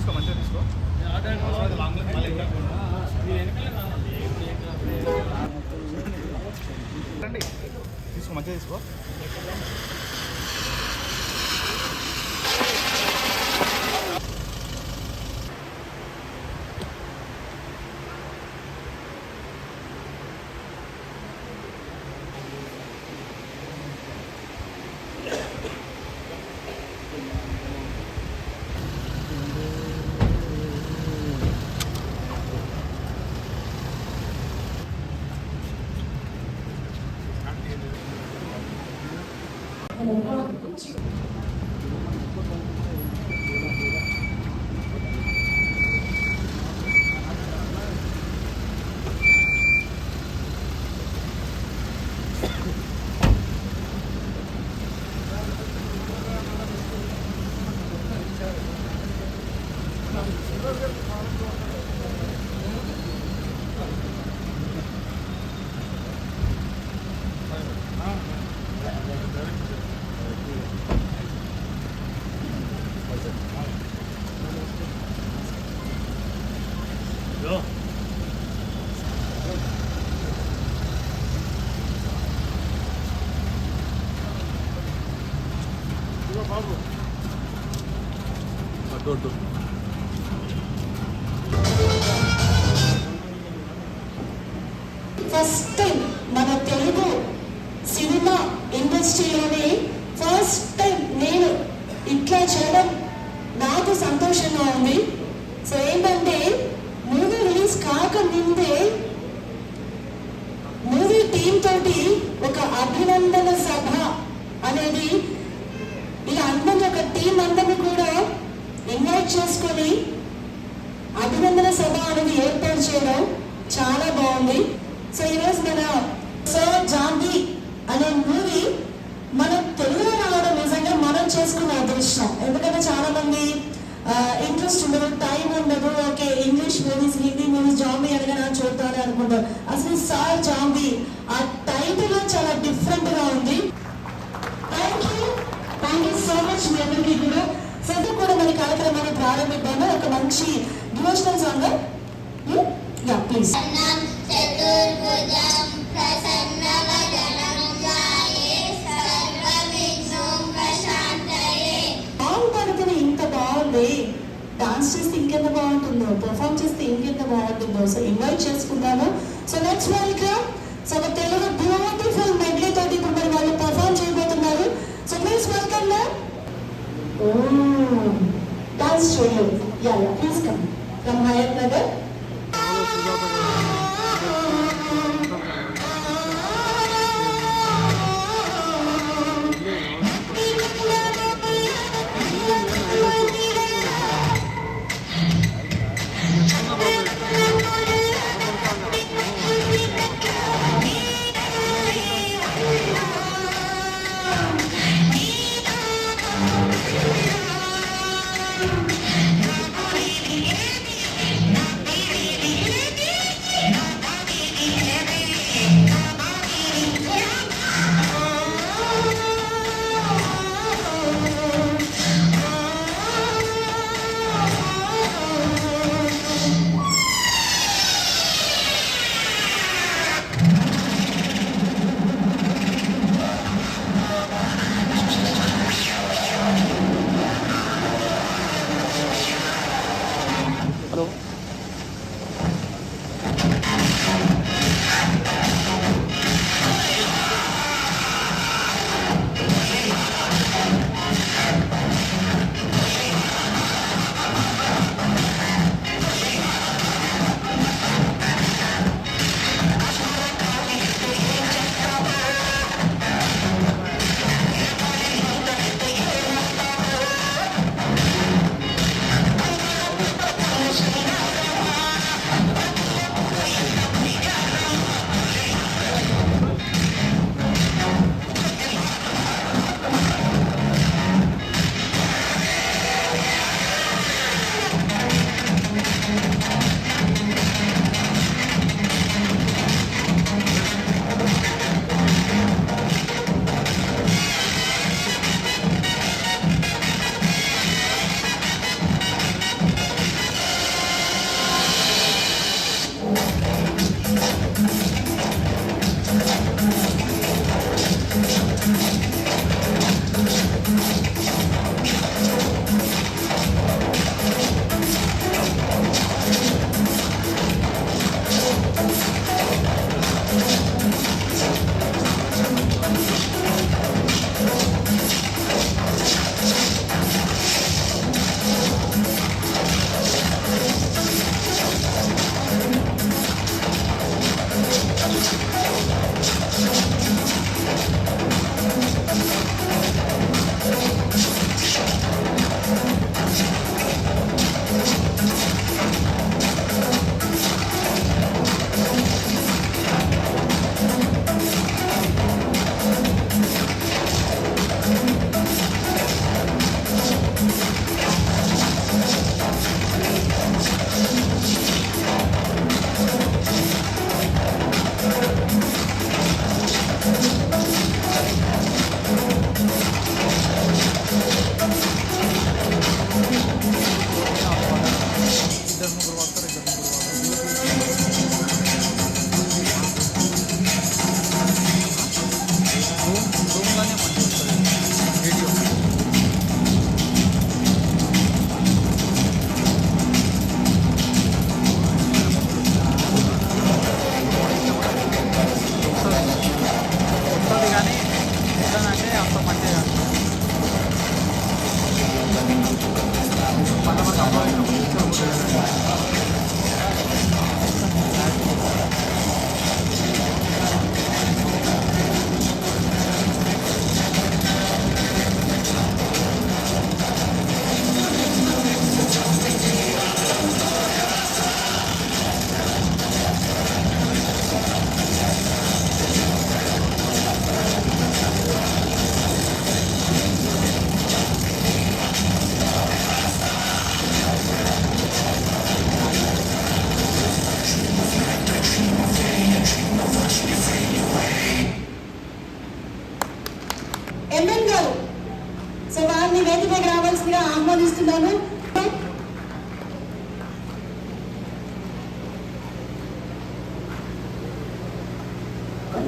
తీసుకో మంచిగా తీసుకో రండి తీసుకో మంచిగా తీసుకో ఫస్ట్ టైం మన తెలుగు సినిమా ఇండస్ట్రీలోనే ఫస్ట్ టైం నేను ఇట్లా చేయడం నాకు సంతోషంగా ఉంది. సో ఏంటంటే మూవీ రిలీజ్ కాకముందే మూవీ టీమ్ తోటి ఒక అభినందన సభ అనేది ఇలా అందరినీ ఒక టీం అందరినీ కూడా ఇన్వైట్ చేసుకొని అభినందన సభ అనేది ఏర్పాటు చేయడం చాలా బాగుంది. సో ఈరోజు మన సర్ జాంబీ అనే మూవీ మన తెలుగులో రావడం నిజంగా మనం చేసుకున్న అదృష్టం. ఎందుకంటే చాలా మంది ఇంట్రెస్ట్ ఉండదు, టైం ఉండదు, okay English movies Hindi movies zombie అనగా నాకు చూడాలి అనుకుంటారు. అసలు సార్ జాంబీ ఆ టైటిల్ చాలా డిఫరెంట్ గా ఉంది. థ్యాంక్ యూ సో మచ్ మీ అందరికీ కూడా. సదు కూడా మన కార్యక్రమాన్ని ప్రారంభిద్దాము. ఒక మంచి డివోషనల్ సాంగ్ యా ప్లీజ్. ఇంత బాగుంది, డాన్స్ చేస్తే ఇంకెంత బాగుంటుందో, పర్ఫామ్ చేస్తే ఇంకెంత బాగుంటుందో. సో ఇన్వైట్ చేసుకున్నాము. So let's welcome. సో ఒక తెలుగు బ్యూటిఫుల్ మెడ్లీ తోటి ఇప్పుడు మరి వాళ్ళు పర్ఫామ్ చేయబోతున్నారు. So please welcome them. Dance studio yeah please come from Hayath Nagar.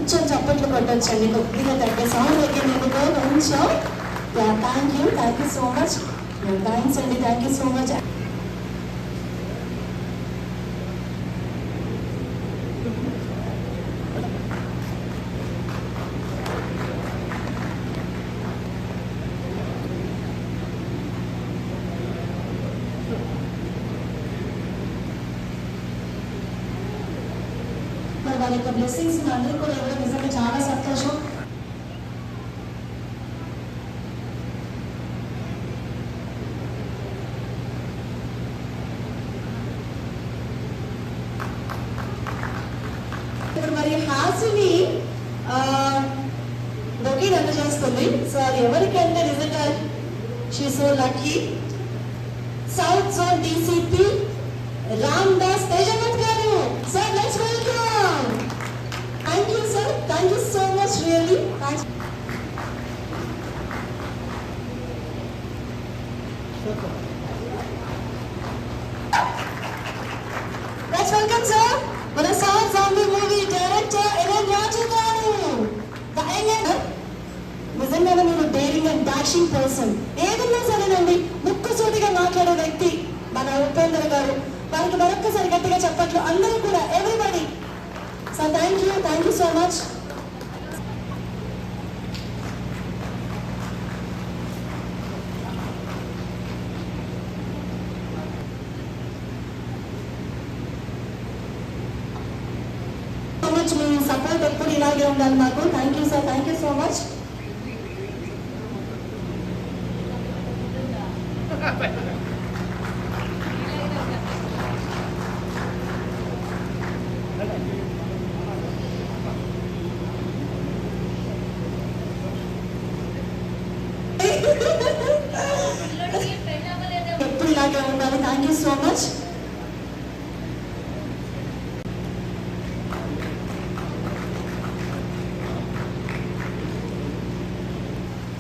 కొంచెం చప్పట్లు కొట్టొచ్చండి, కొద్దిగా తగ్గే సౌండ్ తగ్గినందుకు కొంచెం. Thank you so much. Thanks అండి, థ్యాంక్ యూ సో మచ్. వారి యొక్క బ్లెస్సింగ్స్ అందరూ కూడా ఇవ్వడం నిజంగా చాలా సంతోషం. ఇప్పుడు మరి హాసిని బొకే అందజేస్తుంది. సో అది ఎవరికంటే నిజంగా she so lucky. South zone DCP Ram Das Tejamat గారు. Sir let's welcome. Thank you sir, thank you so much really. Thanks. Let's welcome sir, మన sir zombie movie director Elan Raju గారు. The young నిజంగానే మీరు డేరింగ్ అండ్ డాషింగ్ పర్సన్. ఏదన్నా సరేనండి, ముక్కుసూటిగా మాట్లాడే వ్యక్తి మన ఉపేంద్ర గారు. వారికి మరొక్కసారి గట్టిగా చెప్పట్లు అందరూ కూడా, everybody. So thank you so much. So much me support ఎప్పుడు ఇలాగే ఉండాలి మాకు. Thank you sir, thank you so much. ఎప్పుడు ఇలాగే ఉండాలి. Thank you so much.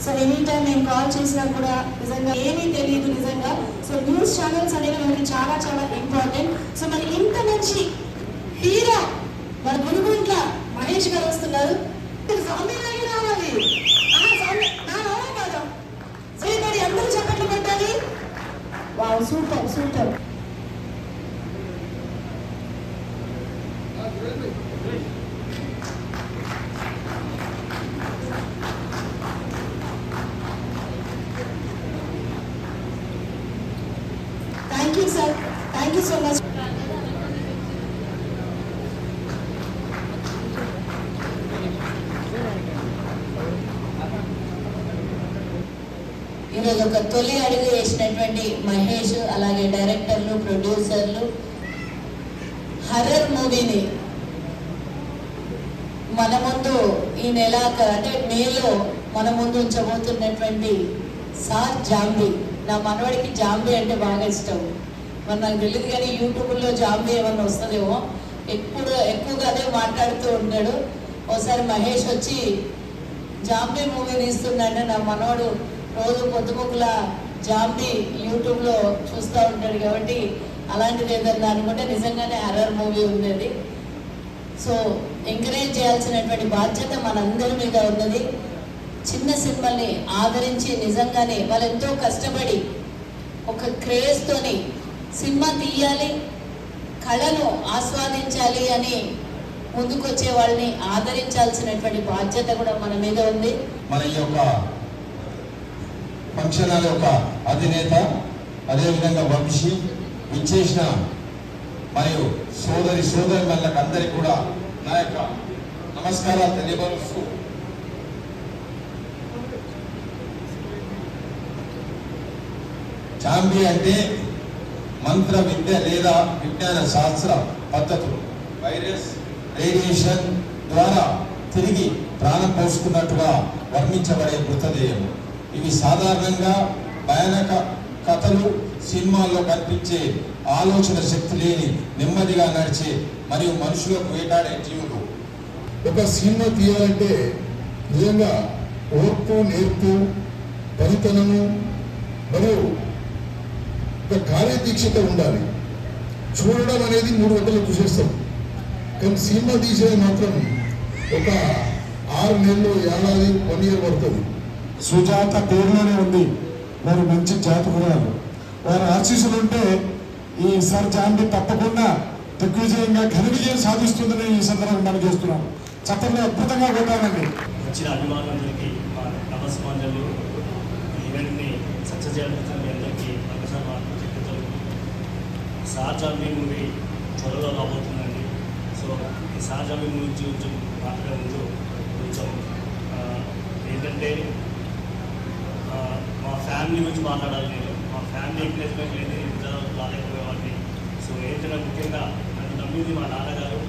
So any time నేను కాల్ చేసినా కూడా నిజంగా ఏమీ తెలియదు నిజంగా. సో న్యూస్ ఛానల్స్ అనేవి మనకి చాలా చాలా ఇంపార్టెంట్. సో మరి ఇంత మంచి హీరో మన గురుగుంట్ల మహేష్ గారు వస్తున్నారు. రావాలి అందరూ చెప్పట్లు పెట్టాలి. Wow, super super. Thank you sir, thank you so much. ఈరోజు ఒక తొలి అడుగు వేసినటువంటి మహేష్, అలాగే డైరెక్టర్లు, ప్రొడ్యూసర్లు, హర్రర్ మూవీని మన ముందు ఈ నెల అంటే మేలో మన ముందు ఉంచబోతున్నటువంటి సార్ జాంబీ. నా మనవాడికి జాంబీ అంటే బాగా ఇష్టం. మరి నాకు తెలియదు కానీ యూట్యూబ్లో జాంబీ ఏమన్నా వస్తుందేమో, ఎక్కువగా అదే మాట్లాడుతూ ఉంటాడు. ఒకసారి మహేష్ వచ్చి జాంబీ మూవీ తీస్తున్నాడు. నా మనవాడు రోజు పొద్దుముక్కుల జాంబీ యూట్యూబ్లో చూస్తూ ఉంటాడు కాబట్టి అలాంటిది ఏదన్నా అనుకుంటే నిజంగానే హర్రర్ మూవీ ఉంది. సో ఎంకరేజ్ చేయాల్సినటువంటి బాధ్యత మనందరి మీద ఉన్నది. చిన్న సినిమాల్ని ఆదరించి నిజంగానే వాళ్ళు ఎంతో కష్టపడి ఒక క్రేజ్తోని సినిమా తీయాలి, కళను ఆస్వాదించాలి అని ముందుకొచ్చే వాళ్ళని ఆదరించాల్సినటువంటి బాధ్యత కూడా మన మీద ఉంది. మన యొక్క ఫంక్షన్ హాల్ యొక్క అధినేత, అదేవిధంగా వంశీ ఇచ్చేసిన మరియు సోదరిమణులకు అందరికీ కూడా నా యొక్క నమస్కారాలు తెలియపరుస్తూ, జాంబీ అంటే మంత్ర విద్య లేదా విజ్ఞాన శాస్త్ర పద్ధతులు, వైరస్, రేడియేషన్ ద్వారా తిరిగి ప్రాణం పోసుకున్నట్టుగా వర్ణించబడే మృతదేహం. ఇవి సాధారణంగా భయానక కథలు, సినిమాల్లో కనిపించే ఆలోచన శక్తి లేని, నెమ్మదిగా నడిచే మరియు మనుషులకు వేటాడే జీవులు. ఒక సినిమా తీయాలంటే నిజంగా ఓర్పు, నేర్పు, పనితనము మరియు ఒక కార్యదీక్షత ఉండాలి. చూడడం అనేది 3 గంటలు చూసేస్తాం, కానీ సినిమా తీసేది మాత్రం ఒక 6 నెలలు ఏడాది 1 year పడుతుంది. సుజాత పేరులోనే ఉంది, వారు మంచి జాతకురాలు. వారి ఆశీస్సులు ఉంటే ఈ సర్ జాంబీ తప్పకుండా దిగ్విజయంగా ఘన విజయం సాధిస్తుందని ఈ సందర్భంగా మనం చేస్తున్నాం. చట్టంలో అద్భుతంగా కొట్టాలండి. వచ్చిన అభిమానులందరికీ మా నమస్కారాలు. ఈ ఈవెంట్ని సక్సెస్ చేయాలని మీ అందరికీ మరొకసారి చెప్తూ సార్ జాంబీ మూవీ త్వరలో రాబోతుందండి. సో ఈ సార్ జాంబీ మూవీ కొంచెం మాట్లాడే ముందు కొంచెం ఏంటంటే మా ఫ్యామిలీ గురించి మాట్లాడాలి. నేను మా ఫ్యామిలీ ఎంకరేజ్మెంట్ లేదు ఇంట్లో రాలేకపోయేవాడిని. సో ఏంటంటే ముఖ్యంగా నన్ను నమ్మింది మా నాన్నగారు.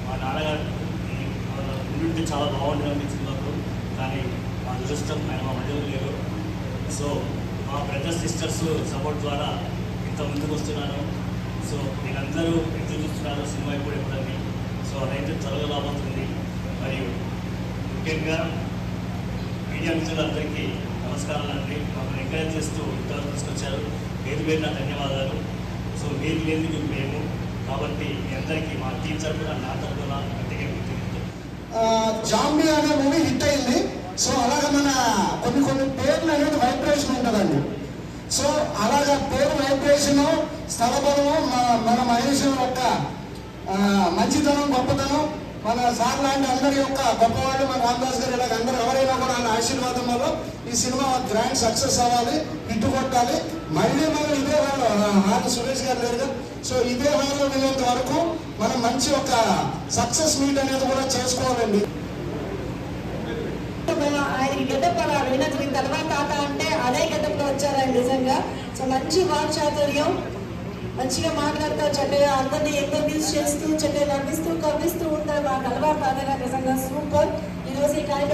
మా నాన్నగారు ఉండి చాలా బాగుంటుంది అనిపించింది నాకు. కానీ మా దురదృష్టం ఆయన మా మధ్యలో లేరు. సో మా బ్రదర్స్ సిస్టర్స్ సపోర్ట్ ద్వారా ఇంత ముందుకు వస్తున్నాను. సో మీరందరూ ఎదురు చూస్తున్నారు సినిమా ఎప్పుడు ఎప్పుడని. సో అదైతే త్వరగా రాబోతుంది. మరియు ముఖ్యంగా మీడియా మిత్రులందరికీ నమస్కారాలు అండి. మమ్మల్ని ఎంకరేజ్ చేస్తూ ఇంతవరకు తీసుకొచ్చారు. పేరు పేరున ధన్యవాదాలు. సో మీరు లేని మీకు మేము కాబట్టి మీ అందరికీ మా టీం తరఫున నా తరఫున గట్టిగా జాంబీ అనే మూవీ హిట్ అయింది. సో అలాగ మన కొన్ని పేర్లు అనేది వైబ్రేషన్ ఉంటుందండి. సో అలాగా పేరు వైబ్రేషన్ స్థలబలము మన మహేష్ యొక్క మంచితనం గొప్పతనం మన సార్ లాంటి అందరి యొక్క గొప్పవాళ్ళు మన రామదాస్ గారు ఇలాగ అందరూ ఎవరైనా కూడా ఆయన ఆశీర్వాదం వల్ల ఈ సినిమా గ్రాండ్ సక్సెస్ అవ్వాలి, హిట్ కొట్టాలి. మళ్ళీ మనం ఇదే హాల్ సురేష్ గారు లేరుగా, సో ఇదే హాల్లో వెళ్ళేంత వరకు మనం మంచి ఒక సక్సెస్ మీట్ అనేది కూడా చేసుకోవాలండి. ఆయనకి గెటప్ అలా వినతిన తర్వాత తాత అంటే అదే గెటప్ లో వచ్చారండి నిజంగా. సో మంచి వాక్చాతుర్యం, మంచిగా మాట్లాడుతూ చక్కగా అందరినీ ఇంటర్వ్యూస్ చేస్తూ చక్కగా నవ్విస్తూ కవ్విస్తూ ఉంటారు. మా కలవారు తాతగా నిజంగా సూపర్. ఈరోజు ఈ కార్యక్రమం